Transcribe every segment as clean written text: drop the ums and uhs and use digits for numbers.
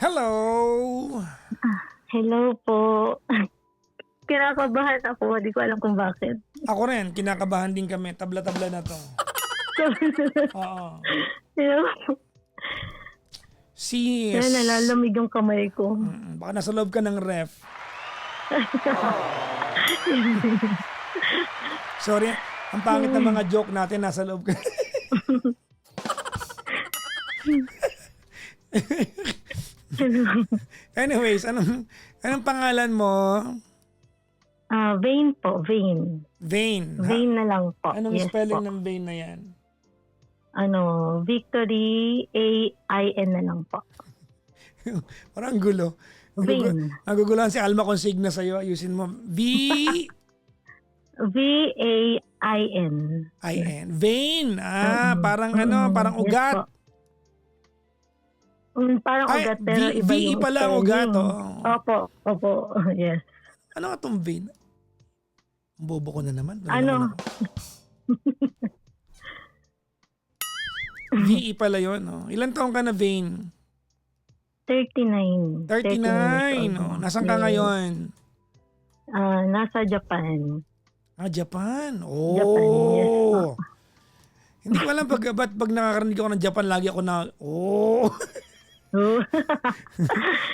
Hello! Hello po. Kinakabahan ako, di ko alam kung bakit. Ako rin, kinakabahan din kami. Tabla-tabla na to. Oo. Hello. Sis. Yan, nalalamig yung kamay ko. Baka nasa loob ka ng ref. Sorry, ang pangit na mga joke natin, nasa loob ka. Anyways, anong pangalan mo? Vain po, Vain. Vain. Vain na lang po. Anong Yes spelling po. ng Vain na yan? Victory, A-I-N na lang po. Parang gulo. Vain. Naguguluhan si Alma Consigna sa'yo. Ayusin mo. V-A-I-N. I-N. Vain. Parang parang Yes ugat. po. Parang Ay, ugat, pero iba V-E yung pala ang ugat. spelling. Opo. Yes. Ano nga itong Vain? Bobo ko na naman. Ano? V-E pala yun. Oh. Ilan taong ka na, Vain? 39. 39. Oh. Nasaan ka ngayon? Nasa Japan. Japan. Japan, yes po. Hindi ko alam pag nakakarinig ako ng Japan, lagi ako na,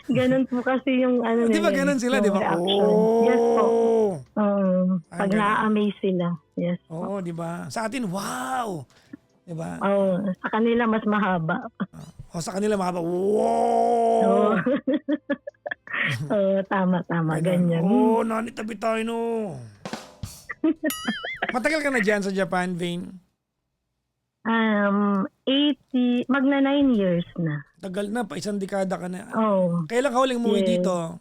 Ganun po kasi yung Di ba ganun sila, di ba? reaction. Yes po. Pag ganun. na-amaze sila. Yes po. Oo, di ba? Sa atin, wow! Di ba? Sa kanila mas mahaba. O sa kanila, mga wow! Tama. Ganun. Ganyan. Nanitabi tayo, no. Matagal ka na dyan sa Japan, Vain? 80, magna 9 years na. Tagal na, pa isang dekada ka na. Kailan ka huling umuwi Yes. dito?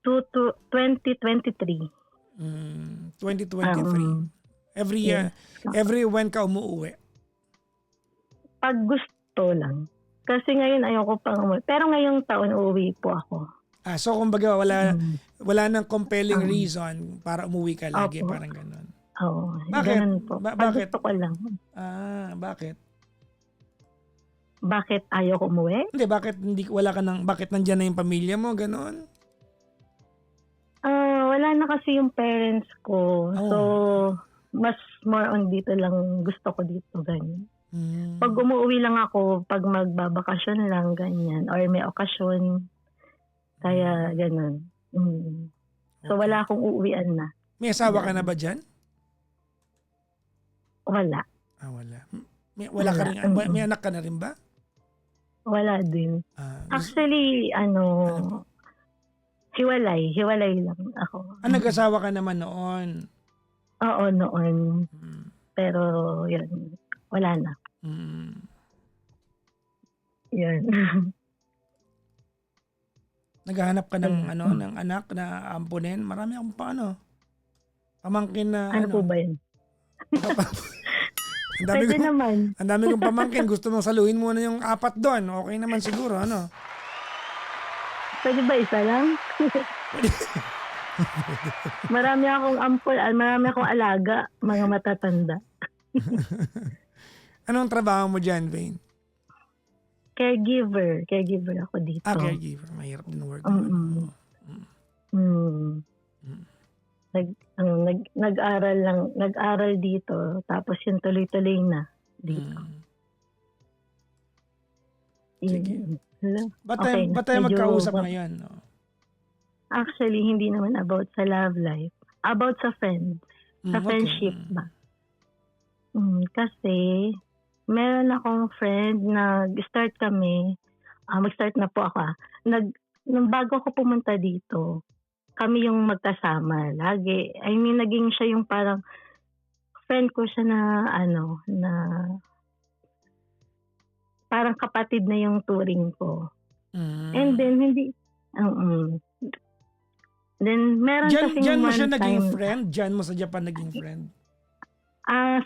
2023. 2023. Every year, every when ka umuwi? Pag gusto lang. Kasi ngayon ayoko pang umuwi. Pero ngayong taon uuwi po ako. So kumbaga wala nang compelling reason para umuwi ka lagi, Opo. parang ganun. Bakit? Ganun po. Pag Bakit? gusto ko lang. Bakit? Bakit ayoko umuwi? Hindi, bakit nandyan na yung pamilya mo, ganun? Wala na kasi yung parents ko. So, mas more on dito lang gusto ko dito, ganyan. Pag umuwi lang ako, pag magbabakasyon lang, ganyan. Or may okasyon. Kaya, ganun. So, wala akong uuwian na. May asawa ka na ba dyan? Wala. Wala. Wala ka rin, may anak ka na rin ba? Wala din. Actually, hiwalay lang ako. Nag-asawa ka naman noon? Oo, noon. Pero, yun, wala na. Yun. Naghahanap ka ng ng anak na ampunin? Marami akong pamangkin na Ano po ba yun? Pwede naman. Ang dami kong pamangkin. Gusto mong saluhin muna yung 4 doon. Okay naman siguro, Pwede ba isa lang? Marami akong alaga, mga matatanda. Anong trabaho mo dyan, Vain? Caregiver ako dito. Caregiver. Mahirap din work. Nag-aral dito, tapos yung tuloy-tuloy na dito. Sige. Ba't Okay, tayo medyo magkausap ngayon? No? Actually, hindi naman about sa love life. About sa friends. Sa friendship ba? Kasi, meron akong friend na start kami. Mag-start na po ako. Nung bago ako pumunta dito, kami yung magkasama lagi. I mean, naging siya yung parang friend ko siya na na parang kapatid na yung turing ko. And then, then, meron kasing Diyan mo one siya naging time, friend? Diyan mo sa Japan naging friend?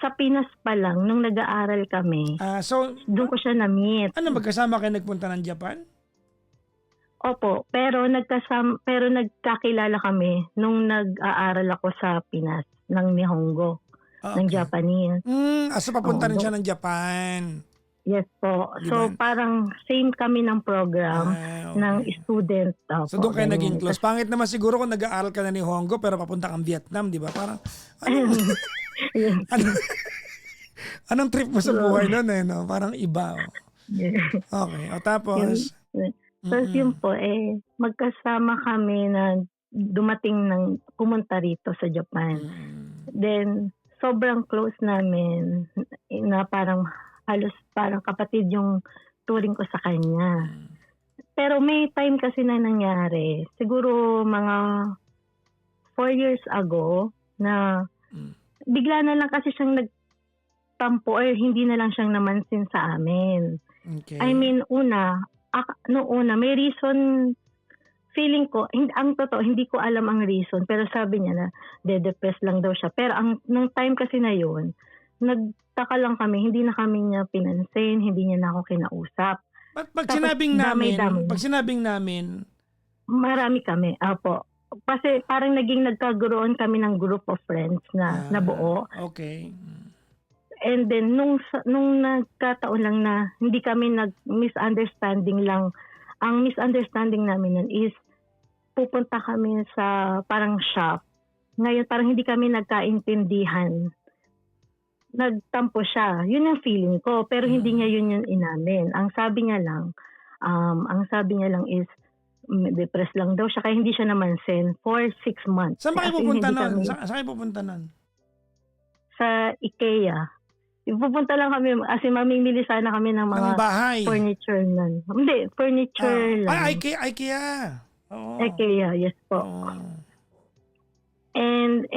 sa Pinas pa lang, nung nag-aaral kami, So, doon ko siya na-meet. magkasama kayo nagpunta ng Japan? Opo, pero nagkakilala kami nung nag-aaral ako sa Pinas, ng Nihongo, ng Japanese. So papunta rin siya ng Japan. Yes po. Di So, ba? parang same kami ng program ng Okay. student. So doon kayo naging ganyan. close. Pangit naman siguro kung nag-aaral ka na ni Hongo pero papunta kang Vietnam, di ba? Parang, anong, Yes. anong trip mo sa So, buhay noon eh, no? Parang iba. Oh. yes. Okay. O Yun. tapos, Tapos yun po, magkasama kami na dumating pumunta rito sa Japan. Then, sobrang close namin na parang halos parang kapatid yung turing ko sa kanya. Pero may time kasi na nangyari, siguro mga 4 years ago, na bigla na lang kasi siyang nagtampo or hindi na lang siyang namansin sa amin. Okay. I mean, noong una, may reason, feeling ko, ang totoo, hindi ko alam ang reason, pero sabi niya na, de-depress lang daw siya. Pero nung time kasi na yun, nagtaka lang kami, hindi na kami niya pinansin, hindi niya na ako kinausap. Pag Tapos, sinabing namin, marami kami, apo. Kasi parang nagkaguroon kami ng group of friends na nabuo. Okay. And then, nung nagkataon lang na hindi kami misunderstanding lang, ang misunderstanding namin nun is pupunta kami sa parang shop. Ngayon, parang hindi kami nagkaintindihan. Nagtampo siya. Yun ang feeling ko. Pero hindi niya yun yung inamin. Ang sabi niya lang is, depressed lang daw siya. Kaya hindi siya namansin for 6 months. Saan ba kayo As in, pupunta hindi nun? kami- Saan kayo pupunta nun? Sa IKEA. Pupunta lang kami, as in, mamimili sana kami ng mga Ng bahay. furniture nun. Hindi, furniture lang. IKEA. Oo. IKEA, yes po. Oo. And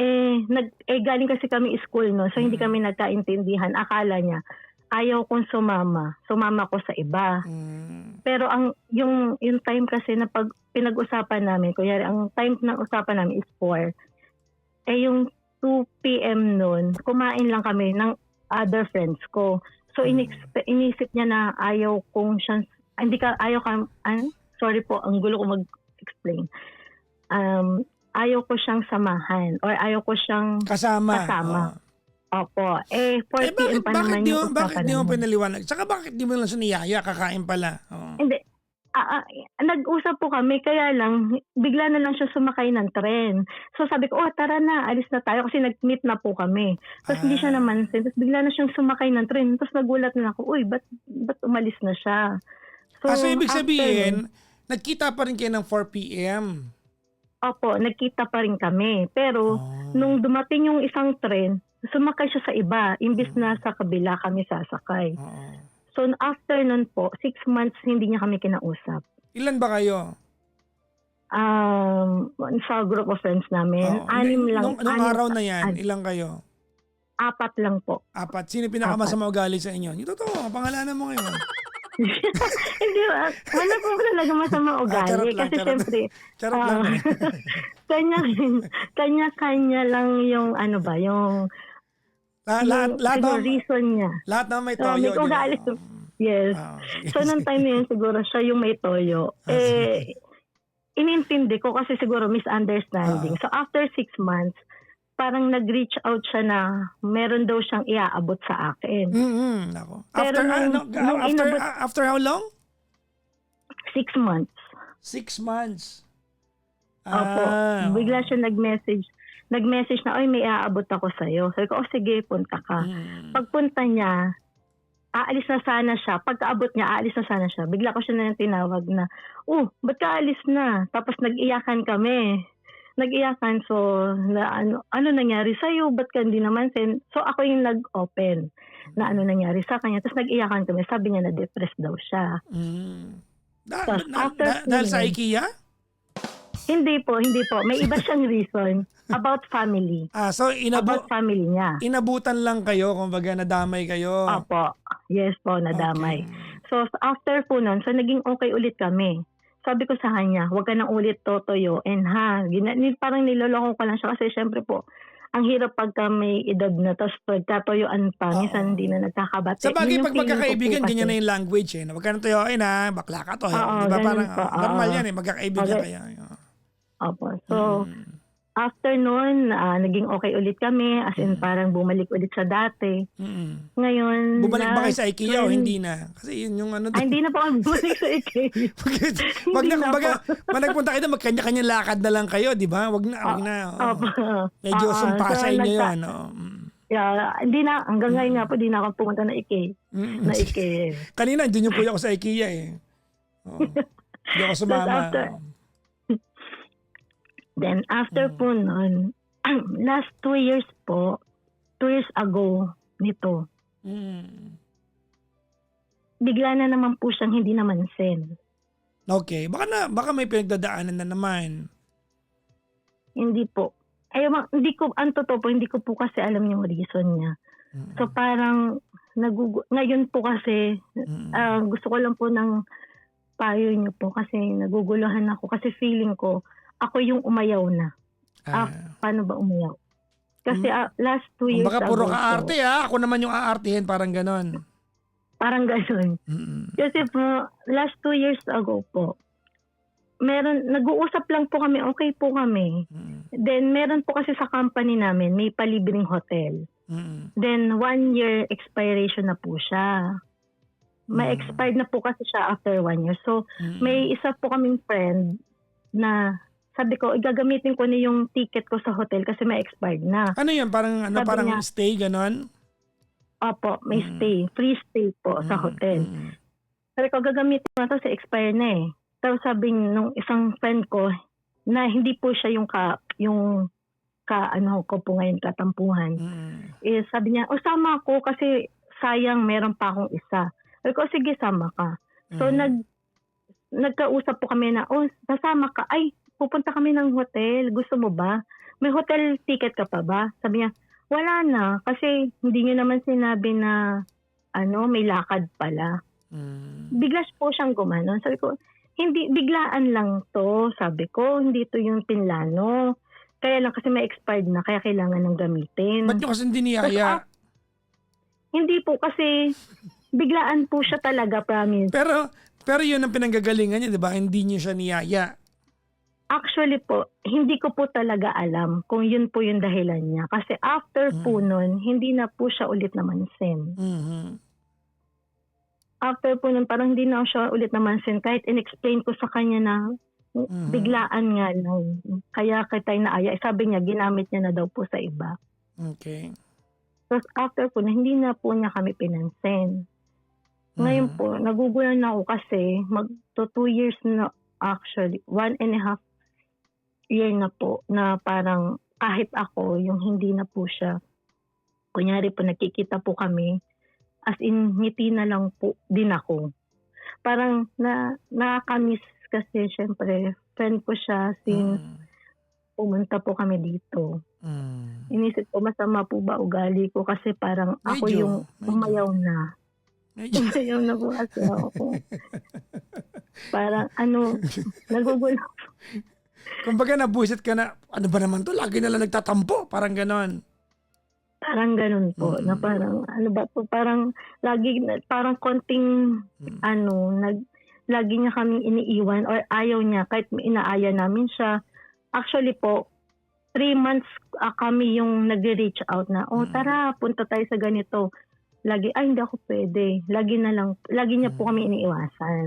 galing kasi kami school, no? So hindi kami nagkaintindihan. Akala niya ayaw kong sumama ko sa iba. Pero yung time kasi na pag pinag-usapan namin, kunyari ang time ng usapan namin is 4. Yung 2 PM noon, kumain lang kami ng other friends ko. So inisip niya na ayaw kong siyang, sorry po, ang gulo ko mag-explain. Ayaw ko siyang samahan or ayaw ko siyang kasama. Opo. 4 PM pa naman yung usapan bakit di mo namin. pinaliwanag? Tsaka bakit di mo lang siya niyaya? Kakain pala. Oo. Hindi. Nag-usap po kami, kaya lang, bigla na lang siya sumakay ng tren. So sabi ko, tara na, alis na tayo kasi nag-meet na po kami. Tapos hindi siya namansin. Tapos bigla na siyang sumakay ng tren. Tapos nagulat na ako, ba't umalis na siya? So ibig sabihin, nagkita pa rin kayo ng 4 PM? Opo, nagkita pa rin kami. Pero nung dumating yung isang tren, sumakay siya sa iba, imbis na sa kabila kami sasakay. So after nun po, 6 months hindi niya kami kinausap. Ilan ba kayo? Sa group of friends namin, 6 lang. Nung araw na yan, ilang kayo? 4 lang po. 4. Sino pinakamasama ugali sa inyo? Yung totoo, pangalanan mo ngayon. Hindi ba? Wala po talaga masama ugali. Kasi syempre, Charot lang. kanya-kanya lang yung yung reason niya. Lahat na may toyo. May ugali. Yes. So, nung time na yun, siguro siya yung may toyo. Inintindi ko kasi siguro misunderstanding. So, after 6 months, parang nag-reach out siya na meron daw siyang iaabot sa akin. Nako. Pero After how long? 6 months. 6 months. Opo. Bigla siya nag-message na, may iaabot ako sa'yo. Sabi ko, sige, punta ka. Pagpunta niya, aalis na sana siya. Pagkaabot niya, aalis na sana siya. Bigla ko siya na tinawag na, ba't ka aalis na? Tapos nag-iyakan kami. So, ano nangyari sa'yo? Ba't ka hindi naman sen? So, ako yung nag-open na ano nangyari sa kanya. Tapos nag-iyakan kami. Sabi niya na depressed daw siya. Dahil sa IKEA? Hindi po. May iba siyang reason about family. So about family niya. Inabutan lang kayo, kumbaga nadamay kayo. Opo. Yes po, nadamay. Okay. So, after po nun, naging okay ulit kami. Sabi ko sa kanya, huwag ka nang ulit totoyoin ha. Parang niloloko ko lang siya kasi syempre po, ang hirap pagka may edad na tapos pagkatoyoan pa, minsan hindi na nagkakabate. Sa bagay, pag magkakaibigan, ganyan na yung language Huwag ka nang toyoin ha, bakla ka to. Diba parang normal yan magkakaibigan kayo. Opo. So, after nun, naging okay ulit kami. As in, parang bumalik ulit sa dati. Ngayon, Bumalik ba kayo sa IKEA o 20 hindi na? Kasi yun yung ano Ay, hindi na po kami bumalik sa IKEA. Wag Hindi na, na kumbaga, po. pag nagpunta kayo doon, magkanya-kanya lakad na lang kayo, di ba? Wag na, wag na. Oo. Opo. Medyo Oo. sumpasay So, nyo yun. Oo. yeah, hindi na, hanggang ngayon nga po, di na ako pumunta na IKEA. Na IKEA. Kanina, hindi nyo po ako sa IKEA eh. Oo. Hindi ako sumama. Tapos Then, after po nun, last 2 years po, 2 years ago nito, bigla na naman po siyang hindi naman send. Okay. Baka may pinagdadaanan na naman. Hindi po. Hindi ko, ang totoo po, hindi ko po kasi alam yung reason niya. So parang, ngayon po kasi, gusto ko lang po ng payo niyo po kasi naguguluhan ako kasi feeling ko, ako yung umayaw na. Paano ba umayaw? Kasi last 2 years Baka puro ka-arte ako naman yung aartihin, parang ganon. Parang ganon. Kasi po, last 2 years ago po, nag-uusap lang po kami, okay po kami. Then meron po kasi sa company namin, may palibreng hotel. Then 1 year expiration na po siya. May expired na po kasi siya after 1 year. So may isa po kaming friend na sabi ko, igagamitin ko na yung ticket ko sa hotel kasi may expired na. Ano yan? Parang, parang niya, stay, ganon? Opo, may stay. Free stay po sa hotel. Sabi ko, gagamitin ko na to kasi expired na eh. Tapos sabi nung isang friend ko na hindi po siya yung ko po ngayon katampuhan. Sabi niya, sama ako kasi sayang meron pa akong isa. Sabi ko, sige, sama ka. So nagkausap po kami na, sasama ka. Ay, pupunta kami ng hotel. Gusto mo ba? May hotel ticket ka pa ba? Sabi niya, wala na. Kasi hindi niyo naman sinabi na may lakad pala. Bigla po siyang gumanon. Sabi ko, hindi, biglaan lang to. Sabi ko, hindi to yung pinlano. Kaya lang kasi may expired na, kaya kailangan ng gamitin. Ba't nyo kasi hindi niyaya? Hindi po kasi biglaan po siya talaga, promise. Pero yun ang pinanggagalingan niya, di ba? Hindi niyo siya niyaya. Actually po, hindi ko po talaga alam kung yun po yung dahilan niya. Kasi after po nun, hindi na po siya ulit namansin. After po nun, parang hindi na siya ulit namansin. Kahit in-explain ko sa kanya na biglaan nga lang. Kaya kita'y naaya. Sabi niya, ginamit niya na daw po sa iba. Okay. So after po, hindi na po niya kami pinansin. Ngayon po, nagugulan na ako kasi mag-2 years na actually, 1.5 year na po na parang kahit ako, yung hindi na po siya, kunyari po nakikita po kami, as in ngiti na lang po din ako. Parang nakakamiss kasi syempre, friend ko siya since pumunta po kami dito. Inisip ko, masama po ba ugali ko kasi parang ako yung umayaw na. Umayaw na po kasi ako. Parang nagugulo. Kumbaga nabuisit ka na, ano ba naman to? Lagi na lang nagtatampo. Parang ganon. Parang ganon po. Na parang, parang lagi, parang konting, lagi niya kaming iniiwan or ayaw niya kahit inaaya namin siya. Actually po, 3 months kami yung nag-reach out na, tara, punta tayo sa ganito. Lagi, hindi ako pwede. Lagi niya po kami iniiwasan.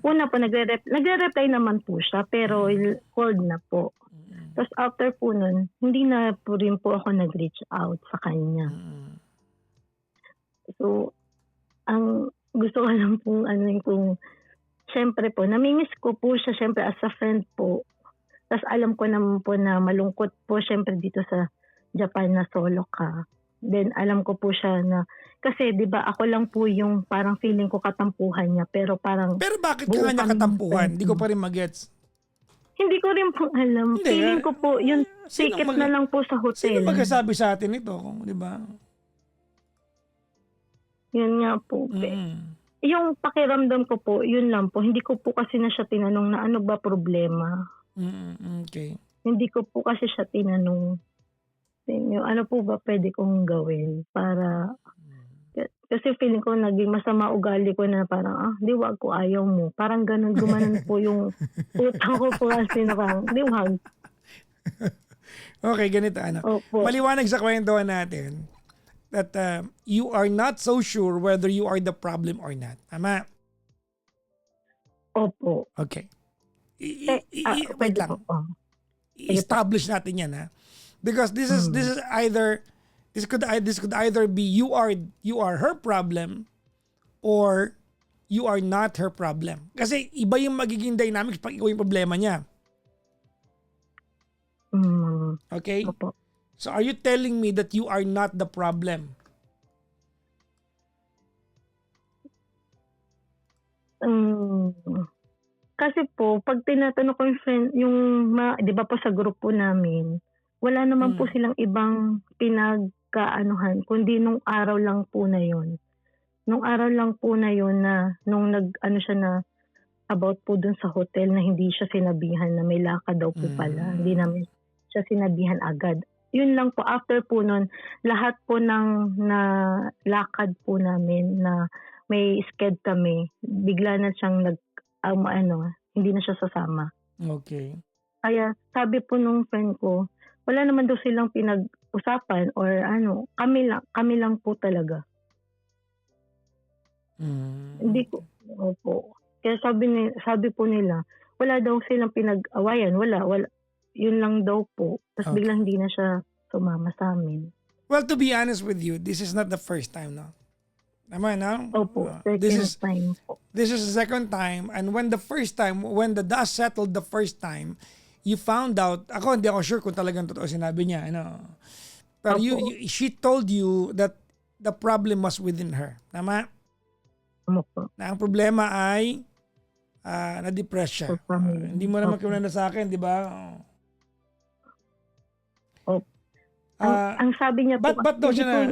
Una po, nagre-reply naman po siya, pero cold na po. Tapos after po nun, hindi na po rin po ako nag-reach out sa kanya. So, ang gusto ko lang po, kung, syempre po, namimiss ko po siya, syempre as a friend po. Tapos alam ko naman po na malungkot po, syempre dito sa Japan na solo ka. Then alam ko po siya na, kasi di ba ako lang po yung parang feeling ko katampuhan niya, pero bakit ka nga niya katampuhan? Hindi ko pa rin magets. Hindi ko rin po alam. Feeling ko po yung ticket na lang po sa hotel. Sino magsasabi sa atin ito? Di ba? Yun nga po. Yung pakiramdam ko po, yun lang po. Hindi ko po kasi na siya tinanong na ano ba problema. Okay. Hindi ko po kasi siya tinanong. Ano po ba pwede kong gawin para, kasi feeling ko naging masama ugali ko na parang, di wag ko, ayaw mo. Parang ganun, gumanon po yung utang ko po kasi na parang, di wag. Okay, ganito ano. Opo. Maliwanag sa kwentuhan natin that you are not so sure whether you are the problem or not. Tama? Opo. Okay. Wait Pwede lang. po. Oh. I-establish natin yan, ha? Because this is Mm. either this could either be you are her problem or you are not her problem. Kasi iba yung magiging dynamics pag ikaw yung problema niya. Mm. Okay? Opo. So are you telling me that you are not the problem? Mm. Kasi po, pag tinatanong ko yung friend, di ba po sa grupo namin, wala naman po silang ibang pinagkaanuhan, kundi nung araw lang po na yun. Nung araw lang po na yun na, nung siya na, about po dun sa hotel na hindi siya sinabihan na may lakad daw po pala. Hindi namin siya sinabihan agad. Yun lang po, after po nun, lahat po ng lakad po namin na may sked kami, bigla na siyang hindi na siya sasama. Okay. Kaya sabi po nung friend ko, wala naman daw silang pinag-usapan or kami lang po talaga. Hindi ko, opo. Kaya sabi po nila, wala daw silang pinag-awayan, wala. Yun lang daw po. Tapos biglang hindi na siya sumama sa amin. Well, to be honest with you, this is not the first time, no? Tama, no? Opo, second time po. This is the second time, and when the dust settled the first time, you found out, hindi ako sure kung talagang totoo sinabi niya, ano. Pero she told you that the problem was within her. Tama? Opo. Na ang problema ay na-depress siya. Hindi mo naman kinuwento sa akin, di ba? Opo. Ang sabi niya po, ba't daw siya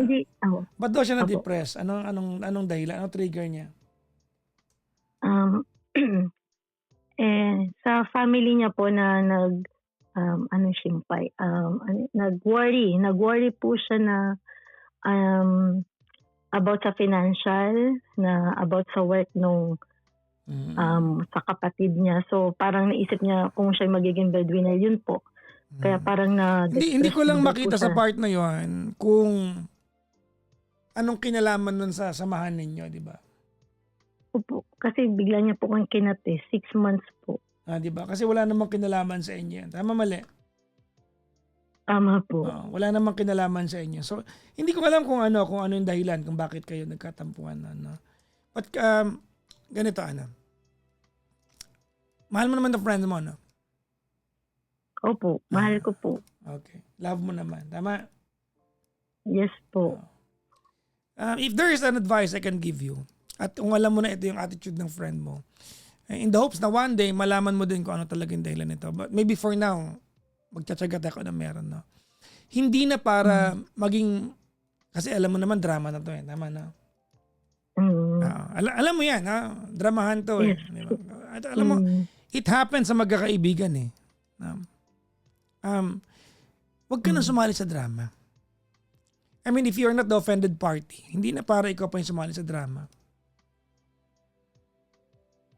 ba't daw siya na-depress? Anong dahilan? Anong trigger niya? Sa family niya po na nag-worry po siya na about sa financial, na about sa work nung sa kapatid niya. So parang naisip niya kung siya magiging breadwinner, yun po. Kaya parang hindi ko lang makita sa part na yon kung anong kinalaman nun sa samahan ninyo, di ba? Opo. Kasi bigla niya po kung kinate, 6 months po. Di ba? Kasi wala namang kinalaman sa inyo. Tama, mali? Tama po. Wala namang kinalaman sa inyo. So, hindi ko alam kung ano yung dahilan kung bakit kayo nagkatampuhan. But, ganito, mahal mo naman the friend mo, no? Opo, mahal ko po. Okay. Love mo naman. Tama? Yes po. If there is an advice I can give you, at kung alam mo na ito yung attitude ng friend mo, in the hopes na one day, malaman mo din kung ano talaga yung dahilan nito. But maybe for now, magtsatsagat ako na meron, no? Hindi na para maging, kasi alam mo naman, drama na to eh. Tama na? Alam mo yan, ha? Dramahan to eh. Yes. At alam mo, it happens sa magkakaibigan eh. Wag ka na sumali sa drama. I mean, if you're not the offended party, hindi na para ikaw pa yung sumali sa drama.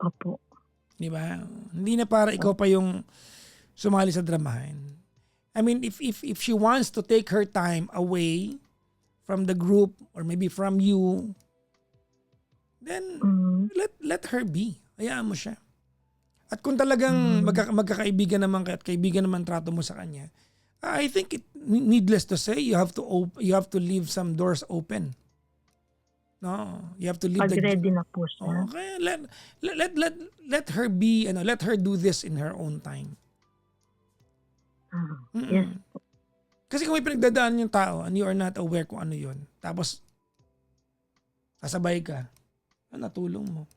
Opo. Di ba? Hindi na para ikaw pa yung sumali sa dramahan. I mean, if she wants to take her time away from the group or maybe from you, then let her be. Hayaan mo siya. At kung talagang magkakaibigan naman kayo at kaibigan naman trato mo sa kanya, I think it needless to say, you have to leave some doors open. No, you have to leave pag ready na po siya. Okay, let her be, let her do this in her own time. Yes. Kasi kung may pinagdadaan yung tao and you are not aware kung ano yun, tapos kasabay ka, natulong mo.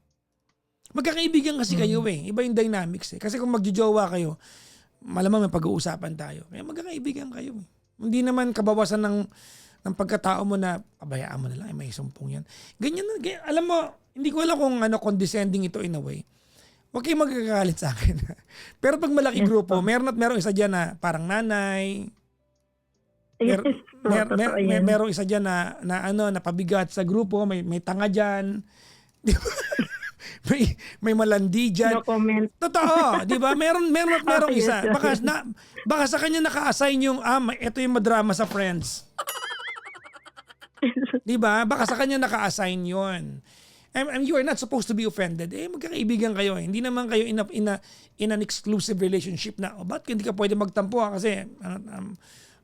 Magkakaibigan kasi kayo eh. Iba yung dynamics eh. Kasi kung magjojowa kayo, malamang may pag-uusapan tayo. Kaya magkakaibigan kayo eh. Hindi naman kabawasan ng pagkatao mo na pabayaan mo na lang, may sumpong yan. Ganyan na. Alam mo, hindi ko alam kung condescending ito in a way. Huwag kayong magkakalit sa akin. Pero pag malaki grupo, merong isa dyan na parang nanay. Merong isa dyan na pabigat sa grupo, may tanga dyan. Di ba? may malandi dyan. No comment. Totoo, 'di ba? Merong Yes, isa. Baka sa kanya naka-assign yung ito yung madrama sa Friends. 'Di ba? Baka sa kanya naka-assign 'yon. And you are not supposed to be offended. Magkakaibigan kayo. Hindi naman kayo in an exclusive relationship na, ba't hindi ka pwede magtampo kasi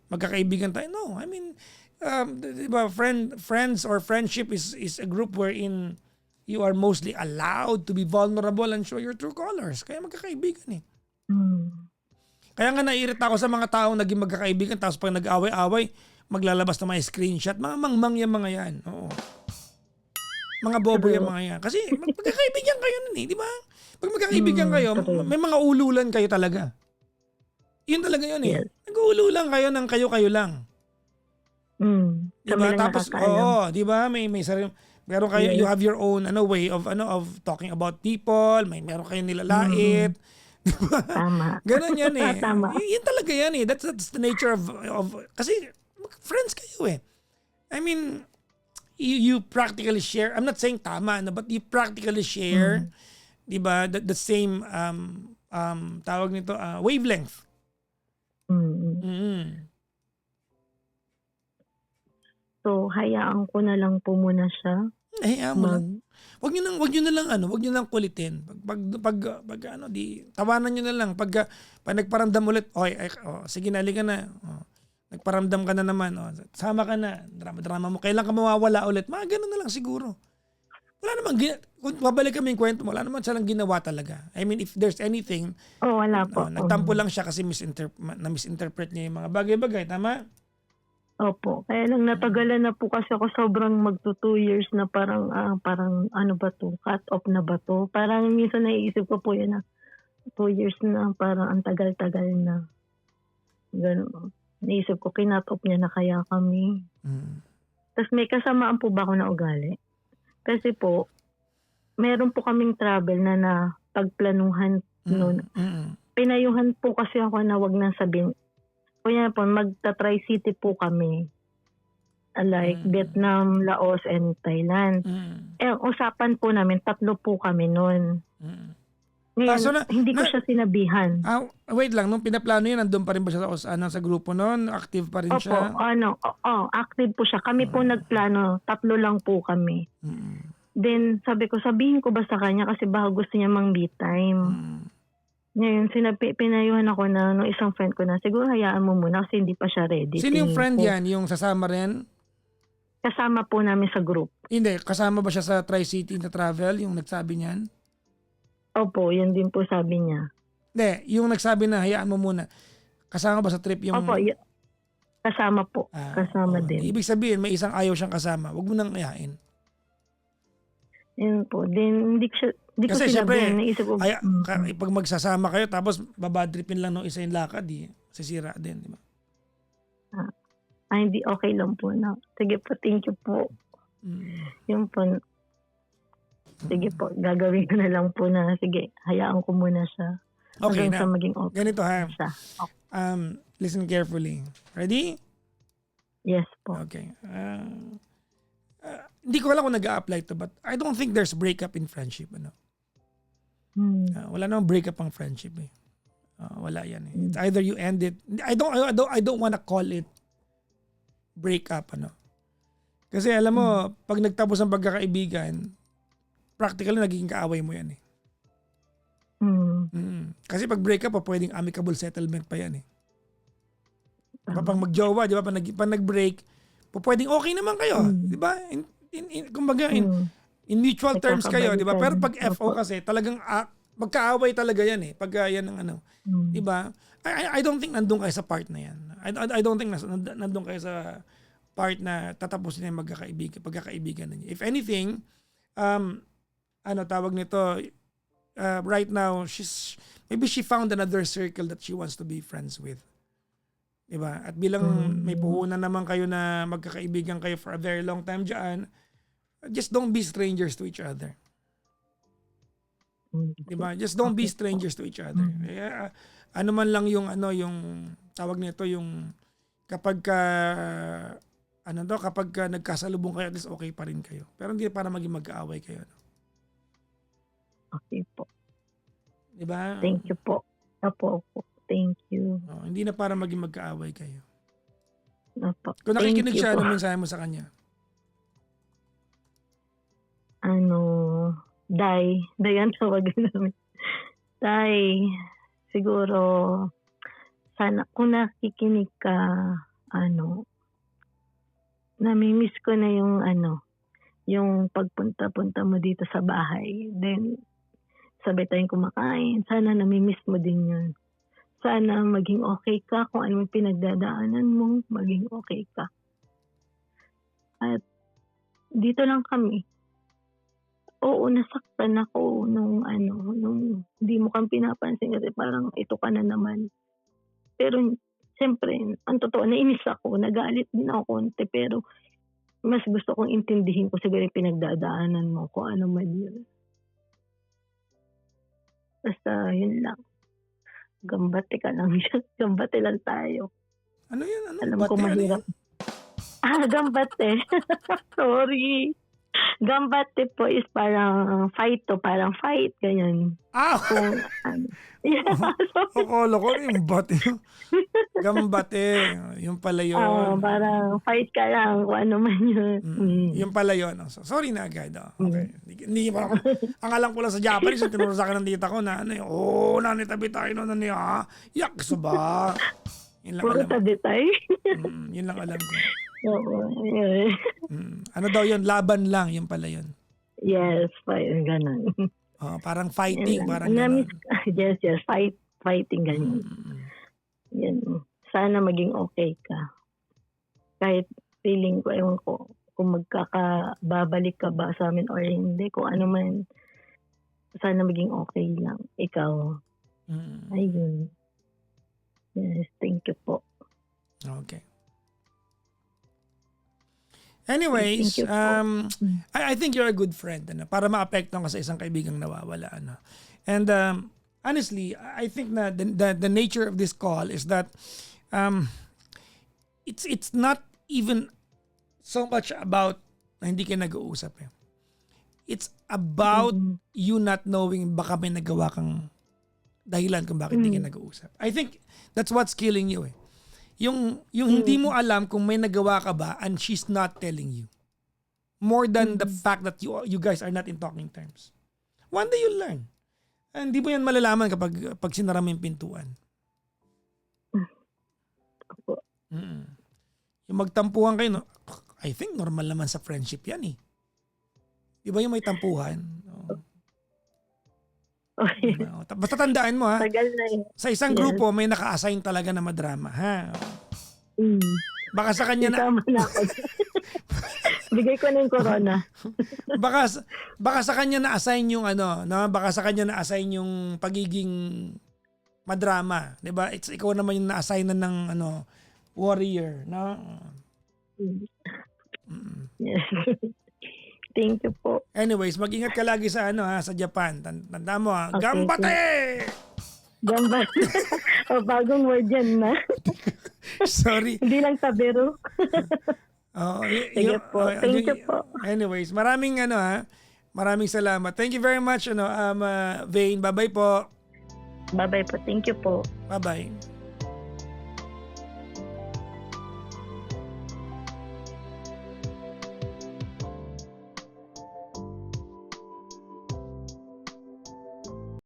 magkakaibigan tayo? No, I mean, diba, friends or friendship is a group wherein you are mostly allowed to be vulnerable and show your true colors. Kaya magkakaibigan Kaya nga naiirita ako sa mga taong naging magkakaibigan tapos pag nag-away-away, maglalabas na mga screenshot. Mga mangmang yung mga yan. Oo. Mga bobo yung mga yan. Kasi magkakaibigan kayo nun di ba? Pag magkakaibigan kayo, may mga ululan kayo talaga. Yun talaga yun Yes. Nag-uululan kayo ng kayo-kayo lang. Diba? Tapos, di ba? May sarili, meron kayo, you have your own way of talking about people, meron kayong nilalait. Diba? Tama. Ganon yan Tama. Yun talaga yan That's the nature of kasi friends kayo I mean, you practically share, I'm not saying tama, but you practically share, di ba, the same, tawag nito, wavelength. So, hayaan ko na lang po muna siya. Hayaan mo lang. Wag niyo na lang kulitin. Pag tawanan niyo na lang pag nagparamdam ulit. Sige na, halika na. Nagparamdam ka na naman. Sama ka na. Drama mo. Kailan ka mawawala ulit? Mga ganun na lang siguro. Wala namang kung babalik kami yung kwento mo, wala naman silang ginawa talaga. I mean, if there's anything, wala po. Nagtampo lang siya kasi misinterpret niya yung mga bagay-bagay. Tama? Opo. Kaya lang natagalan na po kasi ako, sobrang magto 2 years na parang ano ba to? Cut off na ba to? Parang minsan naiisip ko po yun na 2 years na, parang ang tagal-tagal na. Ganun. Naisip ko, kinat off niya na kaya kami. Tapos may kasamaan po ba ako na ugali? Kasi po, meron po kaming travel na pagplanuhan noon. Pinayuhan po kasi ako na wag nang sabihin. Kuya po, magta-Tri-City po kami. Like Vietnam, Laos, and Thailand. Usapan po namin, 3 po kami noon. Ngayon, hindi ko siya sinabihan. Wait lang, nung pinaplano yun, nandun pa rin ba siya sa grupo noon? Active pa rin siya? Active po siya. Kami po nagplano, 3 lang po kami. Then, sabihin ko ba sa kanya kasi baka gusto niya mang me time. Ngayon, pinayuhan ako na nung isang friend ko na, siguro hayaan mo muna kasi hindi pa siya ready. Sino yung friend yan? Yung sasama rin? Kasama po namin sa group. Hindi, kasama ba siya sa Tri-City na travel, yung nagsabi niyan? Opo, yun din po sabi niya. Hindi, yung nagsabi na hayaan mo muna. Kasama ba sa trip yung... Opo, kasama po. Kasama din. Ibig sabihin, may isang ayaw siyang kasama. Huwag mo nang ayain. Yun po. Then, hindi ko kasi syempre, naisip ko. Pag magsasama kayo, tapos babadripin lang ng isa yung lakad, sisira din, di ba? Hindi, okay lang po na. Sige po, thank you po. Yun po. Sige po, gagawin ko na lang po na, sige, hayaan ko muna siya. Okay na. Maging okay. Ganito ha. Siya. Okay. Listen carefully. Ready? Yes po. Okay. Hindi ko alam kung nag-a-apply to, but I don't think there's breakup in friendship. Wala namang breakup ang friendship wala yan It's either you end it. I don't wanna call it breakup Kasi alam mo, pag nagtapos ang pagkakaibigan, practically nagiging kaaway mo yan Kasi pag breakup pwedeng amicable settlement pa yan Pag magjowa, di ba? Pag nag-break, pwedeng okay naman kayo, di ba? Kumbaga, in mutual terms kayo, di ba? Pero pag FO kasi, talagang magkaaway talaga yan Pag yan ang di ba? I don't think nandun kayo sa part na yan. I don't think nandun kayo sa part na tatapusin na yung pagkakaibigan ninyo. If anything, tawag nito, right now, maybe she found another circle that she wants to be friends with. Diba? At bilang may puhunan naman kayo na magkakaibigan kayo for a very long time dyan, just don't be strangers to each other. Diba? Just don't be strangers to each other. Kaya, ano man lang yung tawag nito, yung kapag nagkasalubong kayo, at least okay pa rin kayo. Pero hindi para maging mag-aaway kayo. Okay po. Di ba? Thank you po. Opo. Thank you. Hindi na para maging magkaaway kayo. Opo. Kung Thank nakikinig you siya, po. ano mensahe mo sa kanya? Day. Dayan tawagan namin. Day, siguro, sana kung nakikinig ka, namimiss ko na yung pagpunta-punta mo dito sa bahay. Then, sabay tayong kumakain. Sana namimiss mo din yun. Sana maging okay ka kung anong pinagdadaanan mo, maging okay ka. At dito lang kami. Oo, nasaktan ako nung hindi mo kang pinapansin kasi parang ito ka na naman. Pero siyempre, ang totoo, nainis ako, nagalit din ako konti, pero mas gusto kong intindihin ko siguro yung pinagdadaanan mo kung ano man yun. Basta yun lang. Gambate ka lang siya. Gambate lang tayo. Ano yun? Alam ko mahirap. Gambate. Sorry. Gambate po is parang fight, ganyan. Kung Akala ko yung bate. Gambate. Yung pala yun. Parang fight ka lang kung ano man yun. Yung pala yun. So, sorry na agad. Okay. Hindi pa ang alam ko lang sa Japanese, yung tinuro sa akin ng tita ko na nanitabi tayo yak sa ba? Yun lang Puro alam. tabi tayo. Yun lang alam ko. Oo. Ano daw yun? Laban lang. Yung pala yun. Yes, ganun. Parang fighting. Parang Yes, fighting ganyan. Yan. Sana maging okay ka. Kahit feeling ko, ewan ko, kung magkakababalik ka ba sa amin or hindi, kung ano man, sana maging okay lang. Ikaw. Ayun. Yes, thank you po. Okay. Anyways, I think you're a good friend para maapektuhan ka sa isang kaibigang nawawala. And honestly, I think na the nature of this call is that it's not even so much about na hindi kayo nag-uusap. It's about you not knowing baka may nagawa kang dahilan kung bakit hindi kayo nag-uusap. I think that's what's killing you. Yung hindi mo alam kung may nagawa ka ba and she's not telling you. More than the fact that you guys are not in talking terms. One day you'll learn. And hindi mo yan malalaman kapag sinara mo yung pintuan. Yung magtampuhan kayo, I think normal naman sa friendship yan eh. Di ba yung may tampuhan? Basta tandaan mo Tagal na yun. sa isang grupo may naka-assign talaga na madrama Baka sa kanya Isama na ako. Bigay ko na yung corona. baka sa kanya na-assign yung baka sa kanya na-assign yung pagiging madrama, 'di ba? It's ikaw naman yung na-assign ng warrior, no? Yes. Thank you po. Anyways, mag-ingat ka lagi sa sa Japan. Tanda mo Okay, Gambate! Gambate. Bagong word yan na. Sorry. Hindi lang tabero. Sige po. Thank you po. Anyways, maraming maraming salamat. Thank you very much Vane. Bye-bye po. Bye-bye po. Thank you po. Bye-bye.